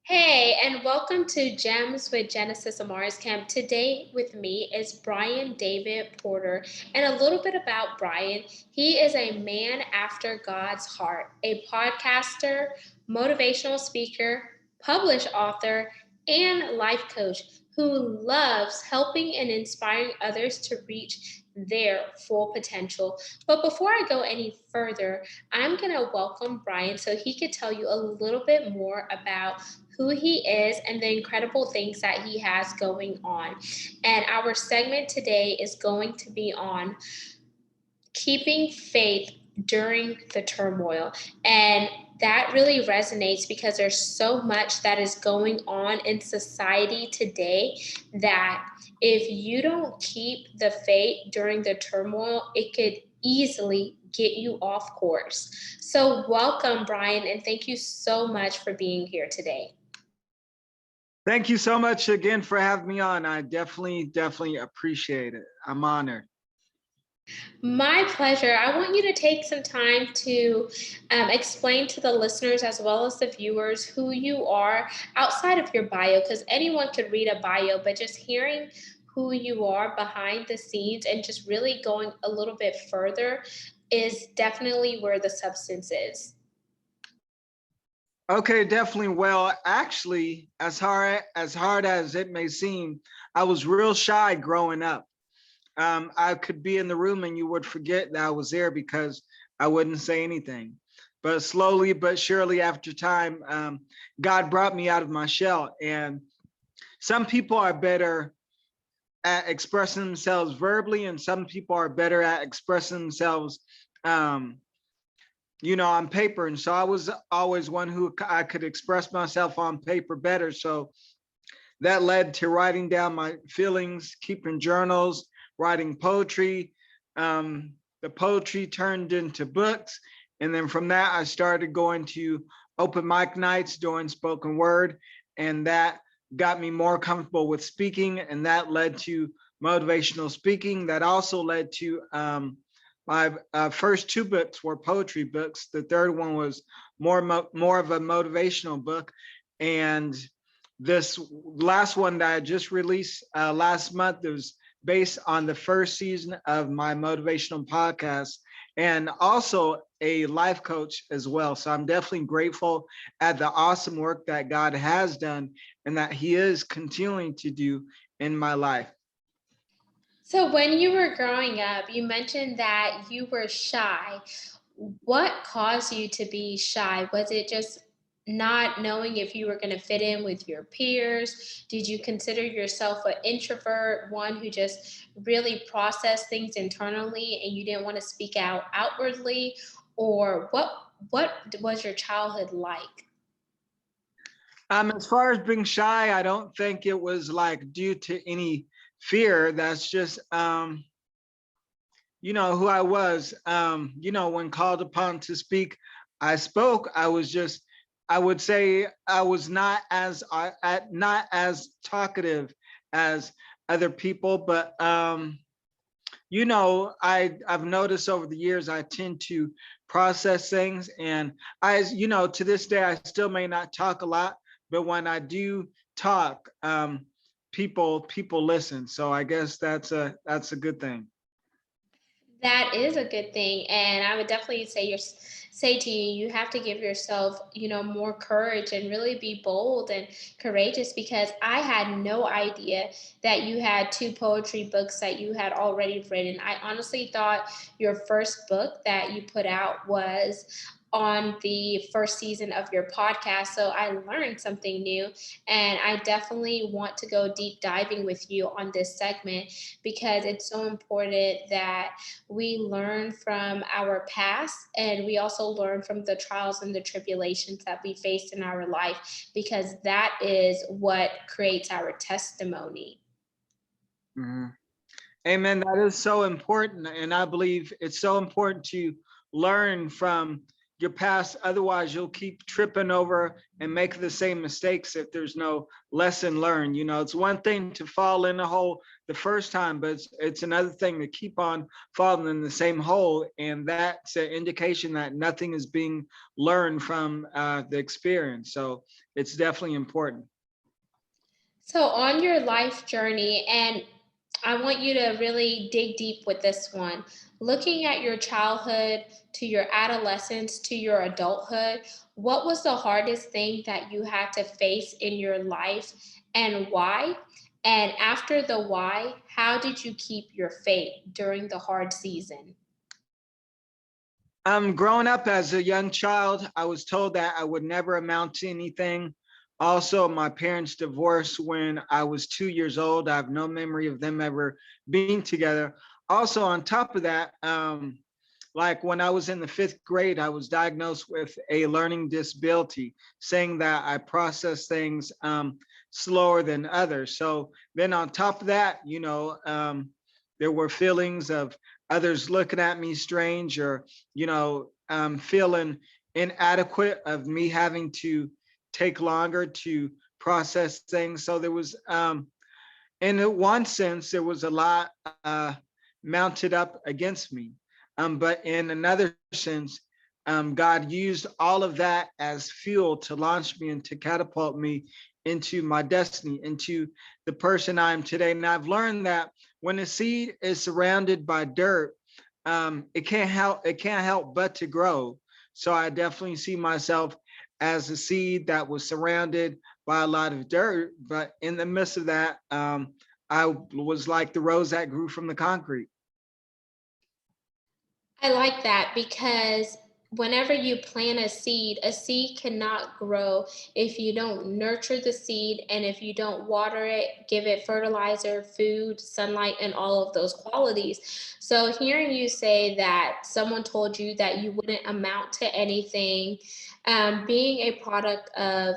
Hey, and welcome to Gems with Genesis Amaris Kemp. Today with me is Brian David Porter. And a little bit about Brian. He is a man after God's heart, a podcaster, motivational speaker, published author, and life coach who loves helping and inspiring others to reach their full potential. But before I go any further, I'm going to welcome Brian so he could tell you a little bit more about who he is and the incredible things that he has going on. And our segment today is going to be on keeping faith during the turmoil. And that really resonates because there's so much that is going on in society today that if you don't keep the faith during the turmoil, it could easily get you off course. So, welcome, Brian, and thank you so much for being here today. Thank you so much again for having me on. I definitely appreciate it. I'm honored. My pleasure. I want you to take some time to explain to the listeners as well as the viewers who you are outside of your bio, because anyone could read a bio, but just hearing who you are behind the scenes and just really going a little bit further is definitely where the substance is. Okay, definitely. Well, actually, as hard as it may seem, I was real shy growing up. I could be in the room and you would forget that I was there because I wouldn't say anything. But slowly but surely, after time, God brought me out of my shell. And some people are better at expressing themselves verbally, and some people are better at expressing themselves um, on paper. And so I was always one who I could express myself on paper better. So that led to writing down my feelings, keeping journals, writing poetry. The poetry turned into books. And then from that, I started going to open mic nights, doing spoken word. And that got me more comfortable with speaking. And that led to motivational speaking. That also led to my first two books were poetry books. The third one was more of a motivational book. And this last one that I just released last month was based on the first season of my motivational podcast and also a life coach as well. So I'm definitely grateful at the awesome work that God has done and that He is continuing to do in my life. So, when you were growing up, you mentioned that you were shy. What caused you to be shy? Was it just not knowing if you were going to fit in with your peers? Did you consider yourself an introvert, one who just really processed things internally and you didn't want to speak out outwardly? Or what was your childhood like? As far as being shy, I don't think it was like due to any fear. That's just who I was. When called upon to speak, I spoke. I would say I was not as talkative as other people, but I've noticed over the years I tend to process things, and to this day I still may not talk a lot, but when I do talk, people listen. So I guess that's a good thing. That is a good thing, and I would definitely say to you, you have to give yourself, more courage and really be bold and courageous because I had no idea that you had two poetry books that you had already written. I honestly thought your first book that you put out was on the first season of your podcast. So I learned something new, and I definitely want to go deep diving with you on this segment because it's so important that we learn from our past and we also learn from the trials and the tribulations that we faced in our life because that is what creates our testimony. Mhm. Amen. That is so important. And I believe it's so important to learn from, your past. Otherwise, you'll keep tripping over and make the same mistakes if there's no lesson learned. It's one thing to fall in a hole the first time, but it's another thing to keep on falling in the same hole. And that's an indication that nothing is being learned from the experience. So it's definitely important. So, on your life journey, and I want you to really dig deep with this one. Looking at your childhood to your adolescence to your adulthood, what was the hardest thing that you had to face in your life and why? And after the why, how did you keep your faith during the hard season? Growing up as a young child, I was told that I would never amount to anything. Also, my parents divorced when I was 2 years old. I have no memory of them ever being together. Also, on top of that, like when I was in the 5th grade, I was diagnosed with a learning disability, saying that I process things slower than others. So then on top of that, there were feelings of others looking at me strange, or, feeling inadequate of me having to take longer to process things. So there was, in one sense, there was a lot uh, mounted up against me. But in another sense, God used all of that as fuel to launch me and to catapult me into my destiny, into the person I am today. And I've learned that when a seed is surrounded by dirt, it can't help but to grow. So I definitely see myself as a seed that was surrounded by a lot of dirt, but in the midst of that, I was like the rose that grew from the concrete. I like that because whenever you plant a seed cannot grow if you don't nurture the seed and if you don't water it, give it fertilizer, food, sunlight, and all of those qualities. So, hearing you say that someone told you that you wouldn't amount to anything, being a product of,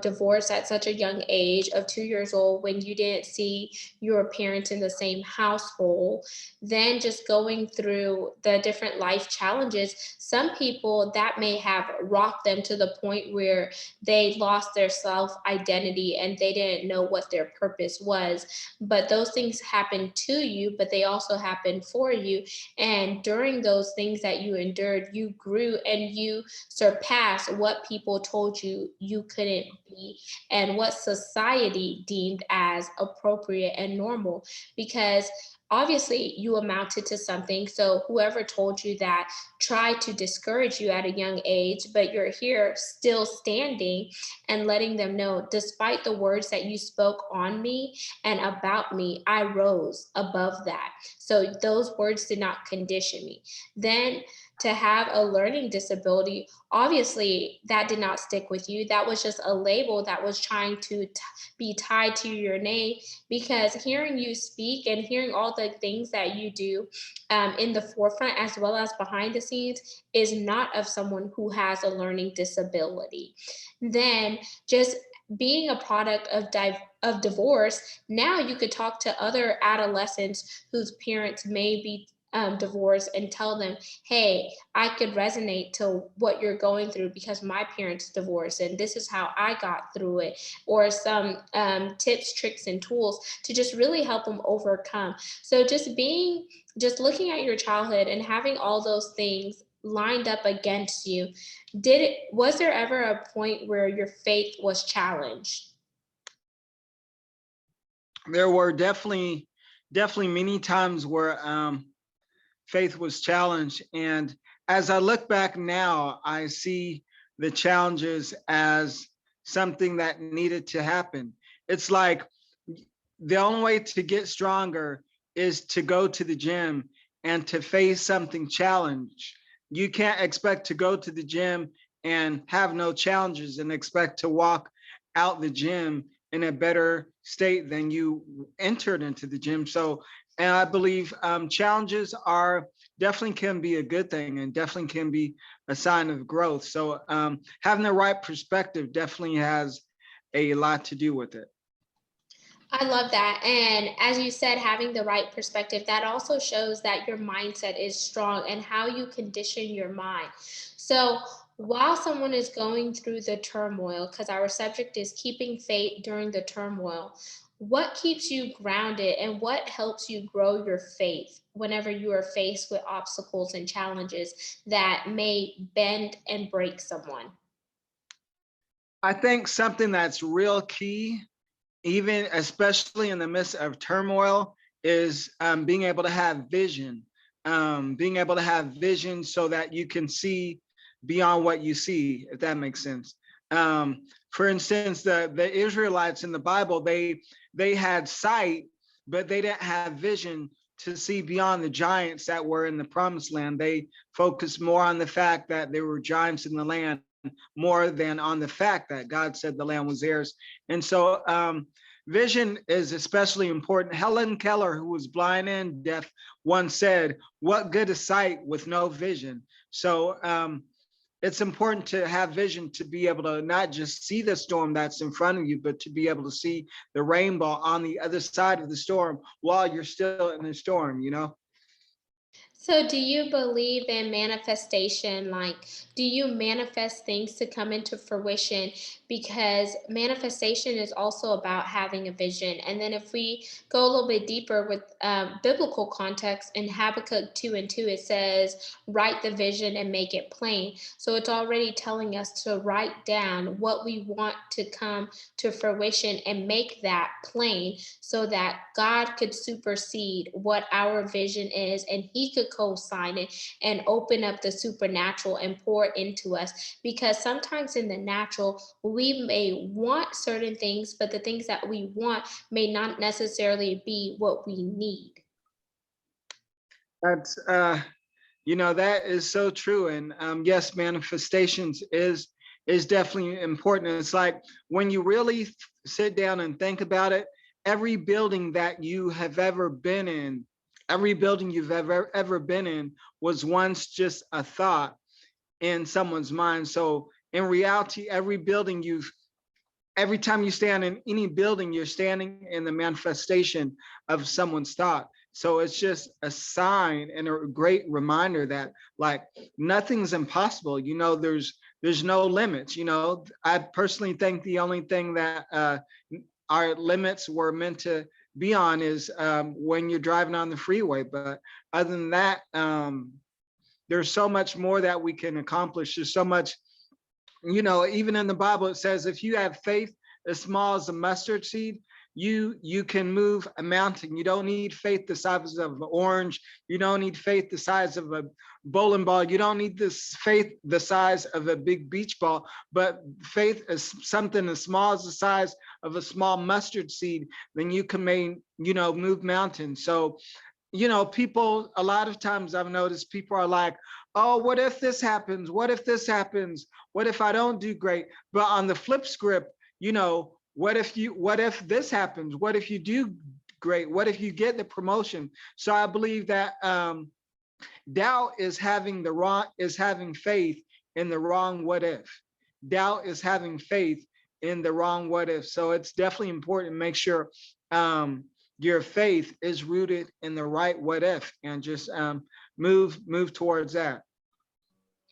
divorce at such a young age of 2 years old when you didn't see your parents in the same household, then just going through the different life challenges, some people that may have rocked them to the point where they lost their self identity and they didn't know what their purpose was. But those things happen to you, but they also happen for you. And during those things that you endured, you grew and you surpassed what people told you you couldn't be and what society deemed as appropriate and normal. Because obviously you amounted to something. So whoever told you that tried to discourage you at a young age, but you're here still standing and letting them know, despite the words that you spoke on me and about me, I rose above that. So those words did not condition me. Then to have a learning disability, obviously that did not stick with you. That was just a label that was trying to be tied to your name, because hearing you speak and hearing all the things that you do in the forefront as well as behind the scenes is not of someone who has a learning disability. Then just being a product of divorce, now you could talk to other adolescents whose parents may be divorced and tell them, hey, I could resonate to what you're going through because my parents divorced and this is how I got through it, or some tips, tricks, and tools to just really help them overcome. So just looking at your childhood and having all those things lined up against you, was there ever a point where your faith was challenged? There were definitely many times where faith was challenged. And as I look back now, I see the challenges as something that needed to happen. It's like the only way to get stronger is to go to the gym and to face something challenge. You can't expect to go to the gym and have no challenges and expect to walk out the gym in a better state than you entered into the gym. So, and I believe challenges are definitely can be a good thing and definitely can be a sign of growth. So having the right perspective definitely has a lot to do with it. I love that. And as you said, having the right perspective, that also shows that your mindset is strong and how you condition your mind. So, while someone is going through the turmoil, because our subject is keeping faith during the turmoil, what keeps you grounded and what helps you grow your faith whenever you are faced with obstacles and challenges that may bend and break someone? I think something that's real key, even especially in the midst of turmoil, is being able to have vision. Being able to have vision so that you can see beyond what you see, if that makes sense. For instance, the Israelites in the Bible, they had sight, but they didn't have vision to see beyond the giants that were in the promised land. They focused more on the fact that there were giants in the land more than on the fact that God said the land was theirs. And so vision is especially important. Helen Keller, who was blind and deaf, once said, "What good is sight with no vision?" So it's important to have vision to be able to not just see the storm that's in front of you, but to be able to see the rainbow on the other side of the storm while you're still in the storm, you know? So, do you believe in manifestation? Like, do you manifest things to come into fruition? Because manifestation is also about having a vision. And then, if we go a little bit deeper with biblical context, in Habakkuk 2 and 2, it says, write the vision and make it plain. So, it's already telling us to write down what we want to come to fruition and make that plain so that God could supersede what our vision is and He could co sign it and open up the supernatural and pour it into us. Because sometimes in the natural, we may want certain things, but the things that we want may not necessarily be what we need. That's that is so true. And yes, manifestations is definitely important. It's like when you really sit down and think about it, every building that you have ever been in, every building you've ever been in was once just a thought in someone's mind. So in reality, every time you stand in any building, you're standing in the manifestation of someone's thought. So it's just a sign and a great reminder that like nothing's impossible. There's no limits. I personally think the only thing that our limits were meant to be on is when you're driving on the freeway. But other than that, there's so much more that we can accomplish. There's so much, even in the Bible, it says if you have faith as small as a mustard seed, you can move a mountain. You don't need faith the size of an orange. You don't need faith the size of a bowling ball. You don't need this faith the size of a big beach ball. But faith is something as small as the size of a small mustard seed. Then you can move mountains. So people, a lot of times I've noticed people are like, oh, what if this happens? What if this happens? What if I don't do great? But on the flip script, what if this happens? What if you do great? What if you get the promotion? So I believe that doubt is having faith in the wrong what if. Doubt is having faith in the wrong what if. So it's definitely important to make sure your faith is rooted in the right what if, and just move towards that.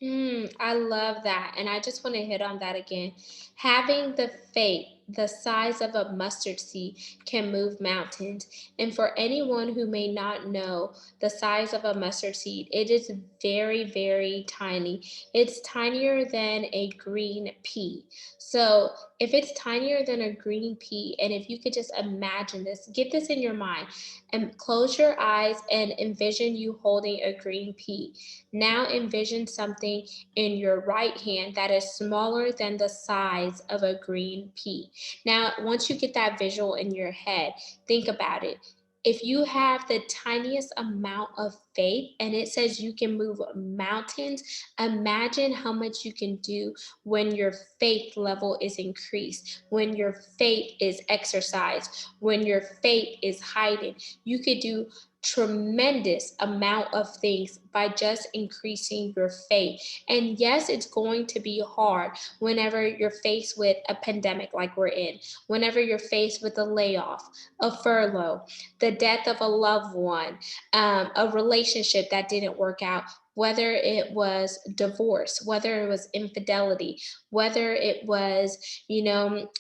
I love that. And I just want to hit on that again. Having the faith, the size of a mustard seed, can move mountains. And for anyone who may not know the size of a mustard seed, it is very, very tiny. It's tinier than a green pea. So if it's tinier than a green pea, and if you could just imagine this, get this in your mind and close your eyes and envision you holding a green pea. Now envision something in your right hand that is smaller than the size of a green pea. Now, once you get that visual in your head, think about it. If you have the tiniest amount of faith and it says you can move mountains, imagine how much you can do when your faith level is increased, when your faith is exercised, when your faith is heightened. You could do tremendous amount of things by just increasing your faith. And yes, it's going to be hard whenever you're faced with a pandemic like we're in, whenever you're faced with a layoff, a furlough, the death of a loved one, a relationship that didn't work out. whether it was divorce, whether it was infidelity, whether it was,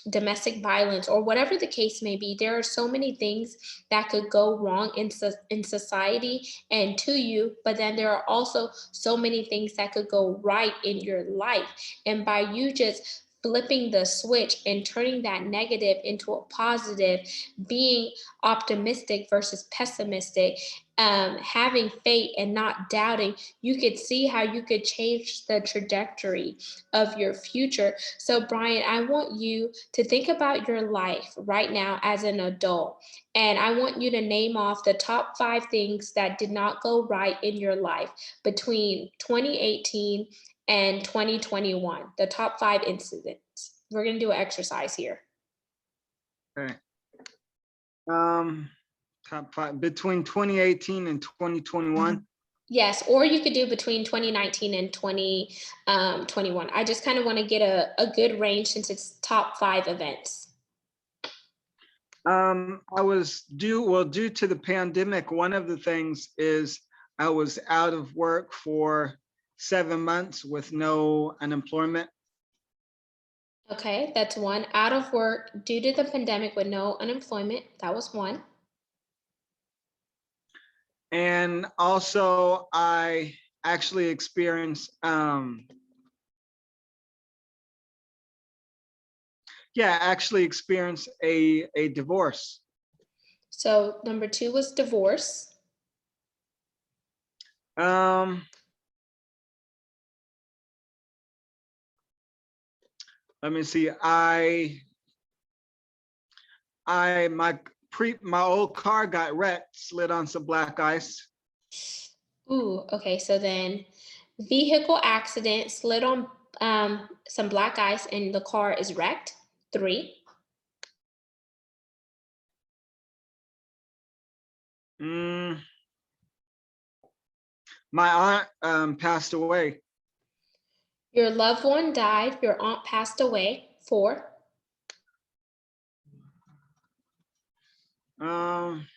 domestic violence, or whatever the case may be. There are so many things that could go wrong in society and to you, but then there are also so many things that could go right in your life. And by you just flipping the switch and turning that negative into a positive, being optimistic versus pessimistic, having faith and not doubting, you could see how you could change the trajectory of your future. So, Brian, I want you to think about your life right now as an adult. And I want you to name off the top 5 things that did not go right in your life between 2018 and 2021, the top 5 incidents. We're going to do an exercise here. Okay. Top 5 between 2018 and 2021. Yes, or you could do between 2019 and 2021. I just kind of want to get a good range since it's top 5 events. I was due to the pandemic. One of the things is I was out of work for 7 months with no unemployment. Okay, that's one. Out of work due to the pandemic with no unemployment. That was one. And also I actually experienced a divorce. So number 2 was divorce. Let me see. My old car got wrecked, slid on some black ice. Ooh, okay. So then vehicle accident, slid on some black ice, and the car is wrecked. 3. My aunt passed away. Your loved one died, your aunt passed away. 4. Um,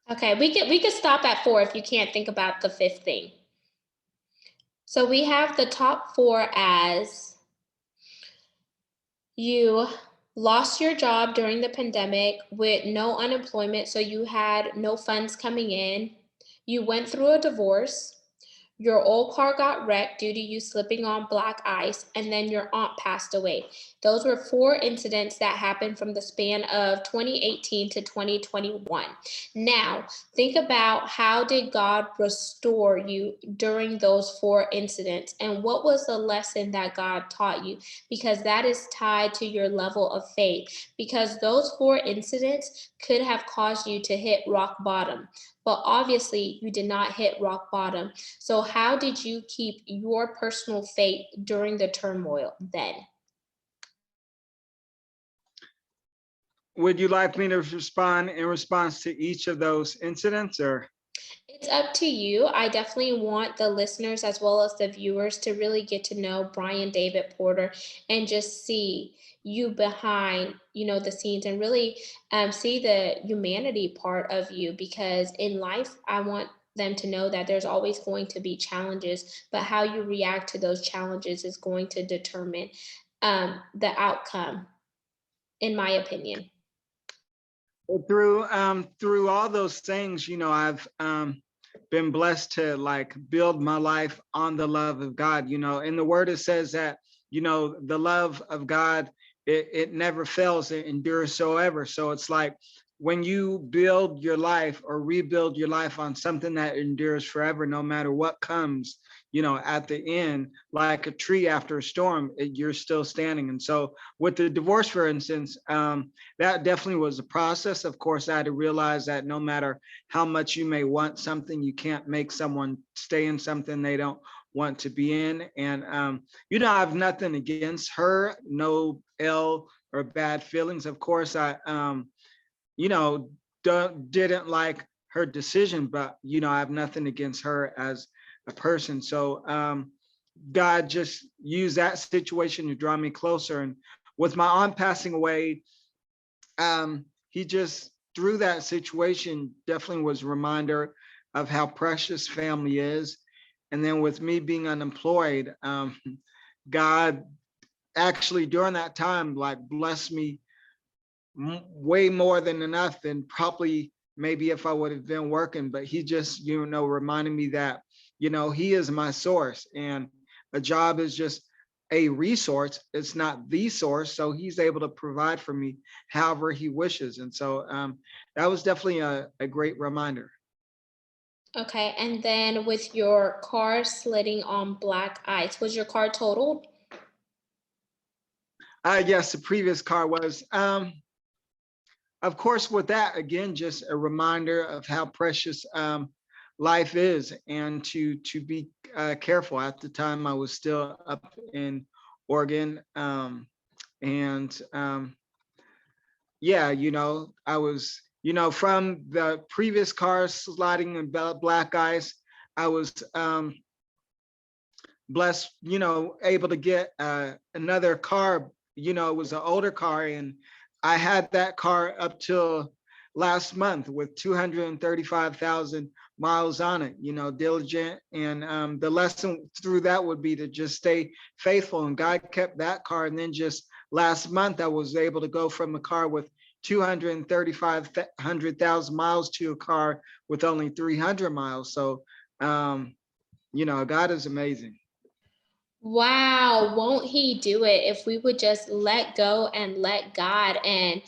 Okay, we could stop at 4 if you can't think about the 5th thing. So we have the top 4 as you lost your job during the pandemic with no unemployment, so you had no funds coming in. You went through a divorce. Your old car got wrecked due to you slipping on black ice, and then your aunt passed away. Those were 4 incidents that happened from the span of 2018 to 2021. Now, think about how did God restore you during those 4 incidents, and what was the lesson that God taught you? Because that is tied to your level of faith. Because those 4 incidents could have caused you to hit rock bottom, but obviously you did not hit rock bottom. So, how did you keep your personal faith during the turmoil then? Would you like me to respond in response to each of those incidents, or? It's up to you. I definitely want the listeners as well as the viewers to really get to know Brian David Porter and just see you behind, the scenes, and really see the humanity part of you, because in life, I want them to know that there's always going to be challenges, but how you react to those challenges is going to determine the outcome, in my opinion. Through all those things, I've been blessed to like build my life on the love of God. In the word it says that, the love of God, it never fails, it endures forever. So it's like when you build your life or rebuild your life on something that endures forever, no matter what comes, at the end, like a tree after a storm, you're still standing. And so with the divorce, for instance, that definitely was a process. Of course, I had to realize that no matter how much you may want something, you can't make someone stay in something they don't want to be in. And, I have nothing against her, no ill or bad feelings. Of course, I, didn't like her decision, but, I have nothing against her as a person. So God just used that situation to draw me closer. And with my aunt passing away, he just, through that situation, definitely was a reminder of how precious family is. And then with me being unemployed, God actually during that time like blessed me way more than enough than probably maybe if I would have been working. But he just, reminded me that, he is my source, and a job is just a resource. It's not the source. So he's able to provide for me however he wishes. And so that was definitely a great reminder. Okay, and then with your car sliding on black ice, was your car totaled? Yes, the previous car was. Of course, with that, again, just a reminder of how precious life is, and to be careful. At the time, I was still up in Oregon, and yeah, I was, from the previous car sliding in black ice, I was blessed, able to get another car. It was an older car, and I had that car up till last month with 235,000 miles on it, diligent. And the lesson through that would be to just stay faithful. And God kept that car. And then just last month, I was able to go from a car with 235,000 miles to a car with only 300 miles. So, God is amazing. Wow, won't he do it if we would just let go and let God? And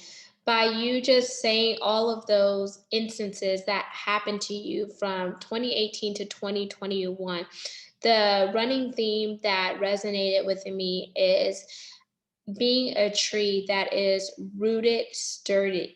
by you just saying all of those instances that happened to you from 2018 to 2021, the running theme that resonated with me is being a tree that is rooted sturdy,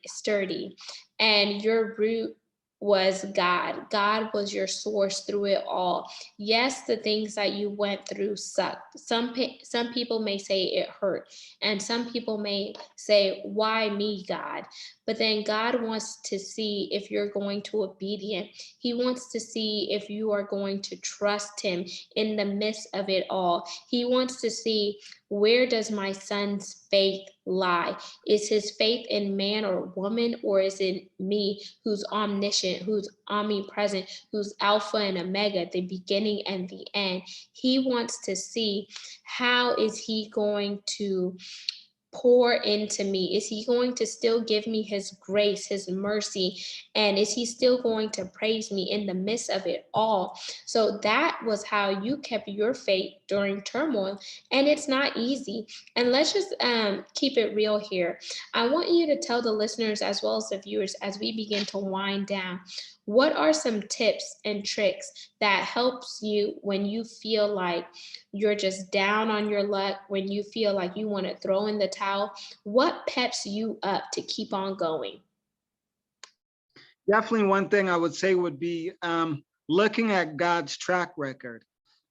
and your root was God. God was your source through it all. Yes, the things that you went through sucked. Some people may say it hurt, and some people may say, why me, God? But then God wants to see if you're going to obedient. He wants to see if you are going to trust him in the midst of it all. He wants to see, where does my son's faith lie? Is his faith in man or woman, or is it me, who's omniscient, who's omnipresent, who's Alpha and Omega, the beginning and the end? He wants to see, how is he going to pour into me? Is he going to still give me his grace, his mercy? And is he still going to praise me in the midst of it all? So that was how you kept your faith during turmoil. And it's not easy. And let's just keep it real here. I want you to tell the listeners as well as the viewers, as we begin to wind down, what are some tips and tricks that helps you when you feel like you're just down on your luck, when you feel like you want to throw in the towel? What peps you up to keep on going? Definitely one thing I would say would be looking at God's track record.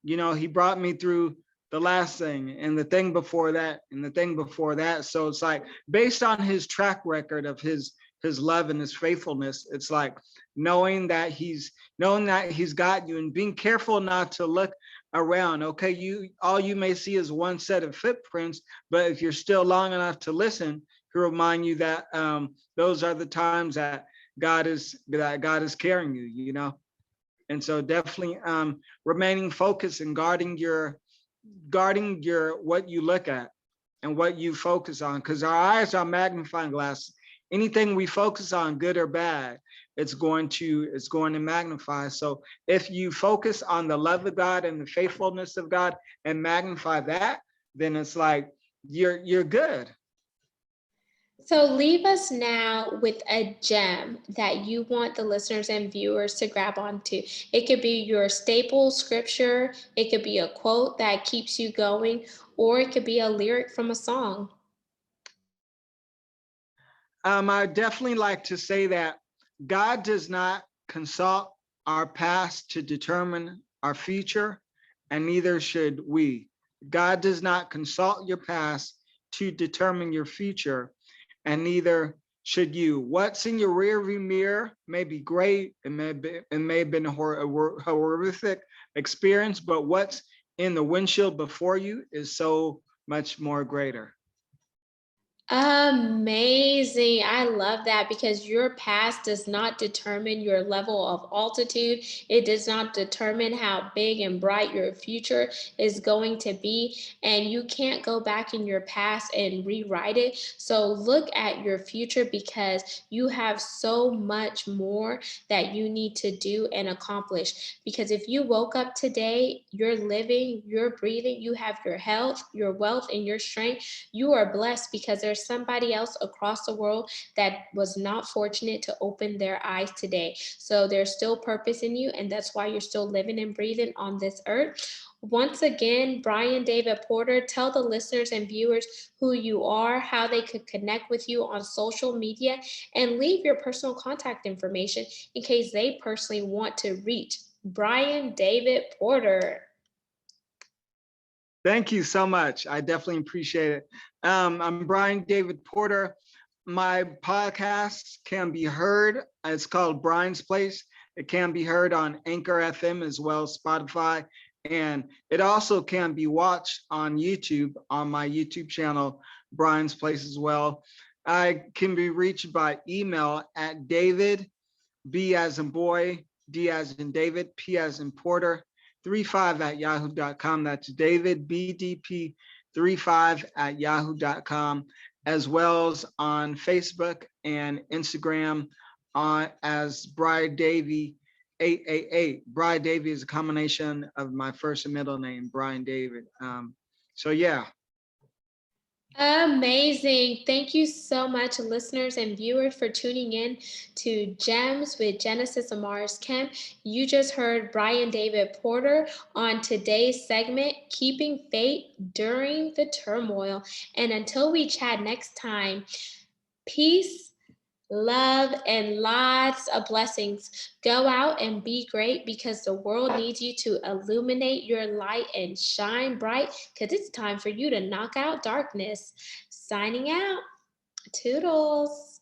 He brought me through the last thing and the thing before that and the thing before that. So it's like based on his track record of his love and his faithfulness, it's like knowing that he's got you and being careful not to look around. Okay, all you may see is one set of footprints, but if you're still long enough to listen, he'll remind you that those are the times that God is carrying you, And so definitely remaining focused and guarding your what you look at and what you focus on, because our eyes are magnifying glass. Anything we focus on, good or bad, it's going to magnify. So if you focus on the love of God and the faithfulness of God and magnify that, then it's like you're good. So leave us now with a gem that you want the listeners and viewers to grab onto. It could be your staple scripture, it could be a quote that keeps you going, or it could be a lyric from a song. I definitely like to say that God does not consult our past to determine our future, and neither should we. God does not consult your past to determine your future, and neither should you. What's in your rearview mirror may be great, it may have been a horrific experience, but what's in the windshield before you is so much more greater. Amazing. I love that because your past does not determine your level of altitude. It does not determine how big and bright your future is going to be. And you can't go back in your past and rewrite it. So look at your future because you have so much more that you need to do and accomplish. Because if you woke up today, you're living, you're breathing, you have your health, your wealth, and your strength, you are blessed because there's somebody else across the world that was not fortunate to open their eyes today. So there's still purpose in you, and that's why you're still living and breathing on this earth. Once again, Brian David Porter, tell the listeners and viewers who you are, how they could connect with you on social media, and leave your personal contact information in case they personally want to reach Brian David Porter. Thank you so much. I definitely appreciate it. I'm Brian David Porter. My podcast can be heard. It's called Brian's Place. It can be heard on Anchor FM as well as Spotify. And it also can be watched on YouTube on my YouTube channel, Brian's Place as well. I can be reached by email at David, B as in boy, D as in David, P as in Porter, 35 at yahoo.com. That's David BDP 35 at yahoo.com, as well as on Facebook and Instagram as Bri Davy 888. Bri Davy is a combination of my first and middle name, Brian David. So yeah. Amazing. Thank you so much, listeners and viewers, for tuning in to Gems with Genesis Amaris Kemp. You just heard Brian David Porter on today's segment, Keeping Faith During the Turmoil. And until we chat next time, peace, love, and lots of blessings. Go out and be great because the world needs you to illuminate your light and shine bright because it's time for you to knock out darkness. Signing out. Toodles.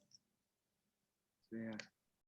Yeah.